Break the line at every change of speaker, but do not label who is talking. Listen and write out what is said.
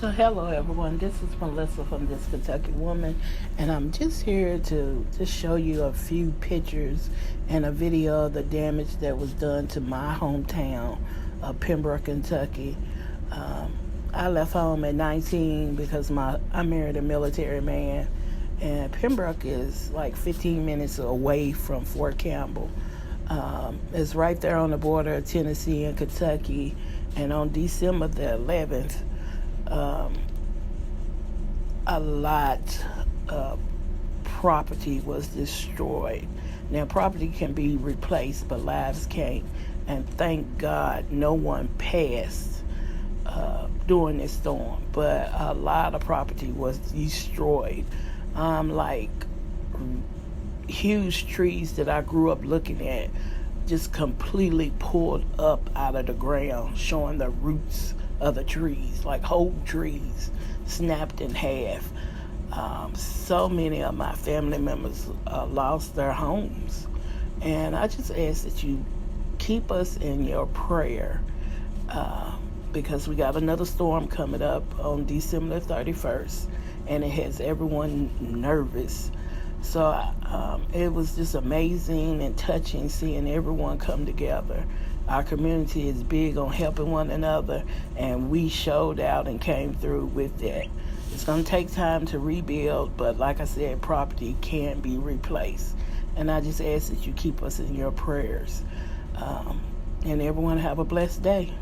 So hello everyone, this is Melissa from This Kentucky Woman, and I'm just here to just show you a few pictures and a video of the damage that was done to my hometown of Pembroke, Kentucky. I left home at 19 because I married a military man, and Pembroke is like 15 minutes away from Fort Campbell. It's right there on the border of Tennessee and Kentucky, and on December the 11th, a lot of property was destroyed. Now, property can be replaced, but lives can't. And thank God no one passed during this storm. But a lot of property was destroyed. Like huge trees that I grew up looking at just completely pulled up out of the ground, showing the roots of the trees, like whole trees snapped in half. So many of my family members lost their homes, and I just ask that you keep us in your prayer, because we got another storm coming up on December 31st, and it has everyone nervous. So it was just amazing and touching seeing everyone come together. Our community is big on helping one another, and we showed out and came through with that. It's going to take time to rebuild, but like I said, property can be replaced. And I just ask that you keep us in your prayers. And everyone have a blessed day.